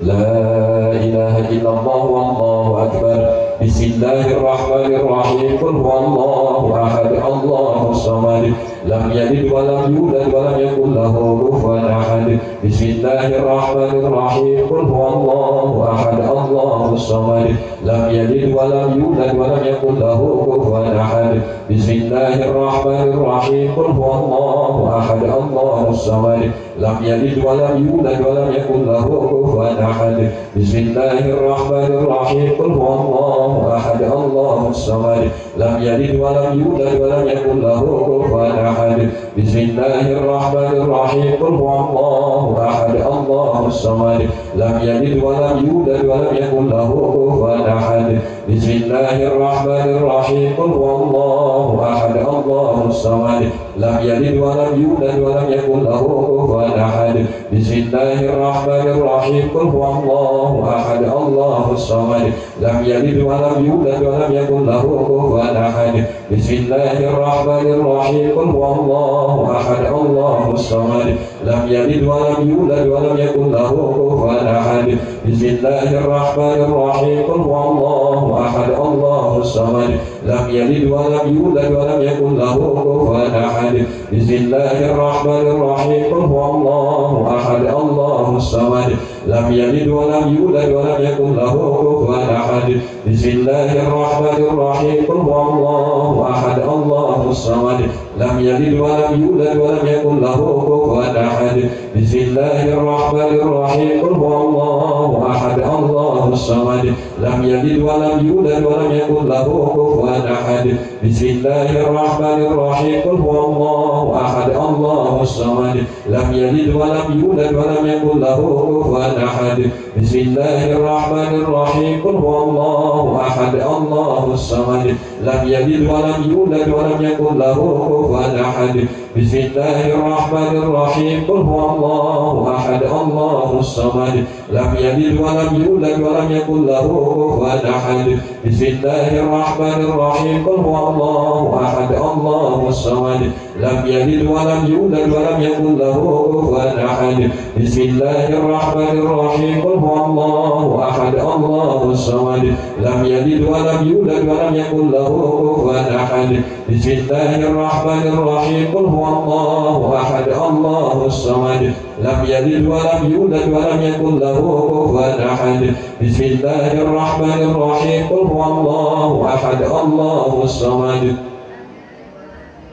لا إله إلا الله والله أكبر. بسم الله الرحمن الرحيم. قل هو الله أحد الله الصمد لم يلد ولم يولد ولم يكن له كفوا أحد. بسم الله الرحمن الرحيم. قل هو الله أحد الله الصمد لم يلد ولم يولد ولم يكن له كفوا أحد. بسم الله الرحمن الرحيم. قل هو الله أحد الله الصمد لم يلد ولم يولد ولم يكن له كفوا أحد. بسم الله الرحمن الرحيم. قل هو الله أحد الله الصمد لم يلد ولم يولد ولم يكن له كفوا أحد. بسم الله الرحمن الرحيم. قل هو الله أحد الله الصمد لم يلد ولم يولد ولم يكن له كفوا أحد. بسم الله الرحمن الرحيم. قل هو الله أحد الله الصمد لم يلد ولم يولد ولم يكن له كفوا أحد. بسم الله الرحمن الرحيم. قل هو الله أحد الله الصمد لم يلد ولم يولد ولم يكن له كفوا أحد. بسم الله الرحمن الرحيم. قل هو الله أحد الله الصمد لم يلد ولم يولد ولم يكن له كفوا أحد. بسم الله الرحمن الرحيم. قل هو الله أحد الله الصمد لم يلد ولم يولد ولم يكن له كفوا أحد. بسم الله الرحمن الرحيم. قل هو الله أحد الله الصمد لم يلد ولم يولد ولم يكن له كفوا أحد. بسم الله الرحمن الرحيم. قل هو الله أحد الله الصمد لم يلد ولم يولد ولم يكن له كفوا أحد. بسم الله الرحمن الرحيم. قل هو الله أحد الله الصمد لم يلد ولم يولد ولم يكن له كفوا أحد. بسم الله الرحمن الرحيم. قل هو الله أحد الله الصمد لم يلد ولم يولد ولم يكن له كفوا أحد. بسم الله الرحمن الرحيم. قل هو الله أحد الله الصمد لم يلد ولم يولد ولم يكن له كفوا أحد. بسم الله الرحمن الرحيم. قل هو الله أحد الله الصمد لم يلد ولم يولد ولم يكن له كفوا أحد. بسم الله الرحمن الرحيم. قل هو الله أحد الله الصمد لم يلد ولم يولد ولم يكن له كفوا أحد. بسم الله الرحمن الرحيم. قل هو الله أحد الله الصمد لم يلد ولم يولد ولم يكن له كفوا أحد. بسم الله الرحمن الرحيم. قل هو الله أحد الله الصمد لم يلد ولم يولد ولم يكن له كفوا أحد. بسم الله الرحمن الرحيم. قل هو الله أحد الله الصمد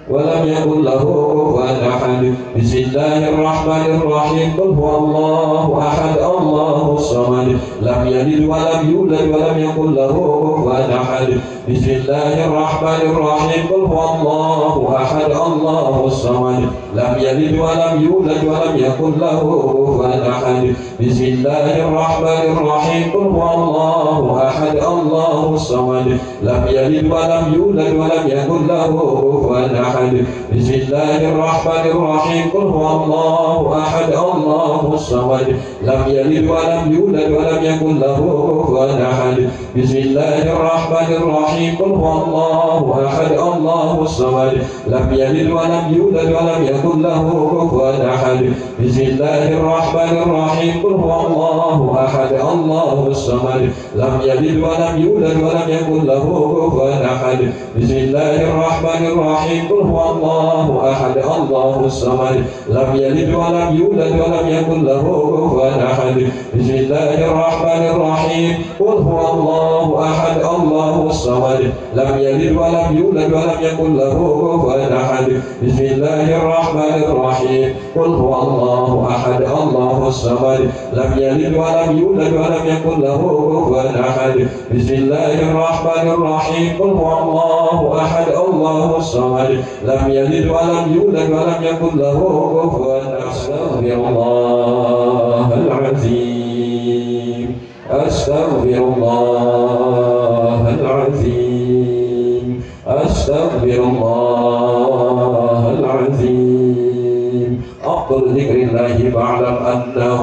ولم يكن له كفوا أحد. بسم الله الرحمن الرحيم. قل هو الله أحد الله الصمد لم يلد ولم يولد ولم يكن له كفوا أحد. بسم الله الرحمن الرحيم. قل هو الله أحد الله الصمد لم يلد ولم يولد ولم يكن له كفوا أحد. بسم الله الرحمن الرحيم. قل هو الله أحد الله الصمد لم يلد ولم يولد ولم يكن له كفوا أحد. بسم الله الرحمن الرحيم. قل هو الله أحد الله الصمد لم يلد ولم يولد ولم يكن له كفوا أحد. بسم الله الرحمن الرحيم. قل هو الله أحد الله الصمد لم يلد ولم يولد ولم يكن له كفوا أحد. بسم الله الرحمن الرحيم. قل هو الله أحد الله الصمد لم يلد ولم يولد ولم يكن له كفوا أحد. بسم الله الرحمن الرحيم. قل هو الله أحد الله الصمد لم يلد ولم يولد ولم يكن له كفوا أحد. بسم الله الرحمن الرحيم. قل هو الله أحد الله الصمد لم يلد ولم يولد ولم يكن له كفوا أحد. بسم الله الرحمن الرحيم. قل هو الله أحد الله الصمد لم يلد ولم يولد ولم يكن له كفوا أحد. بسم الله الرحمن الرحيم. قل هو الله أحد الله الصمد لم يلد ولم يولد ولم يكن له كفوا أحد. أستغفر الله العظيم. أستغفر الله العظيم. أستغفر الله العظيم. أفضل ذكر الله فاعلم أنه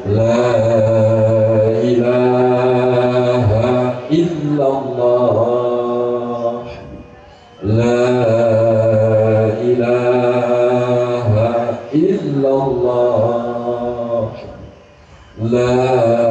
لا إله إلا الله. لا إله إلا الله. لا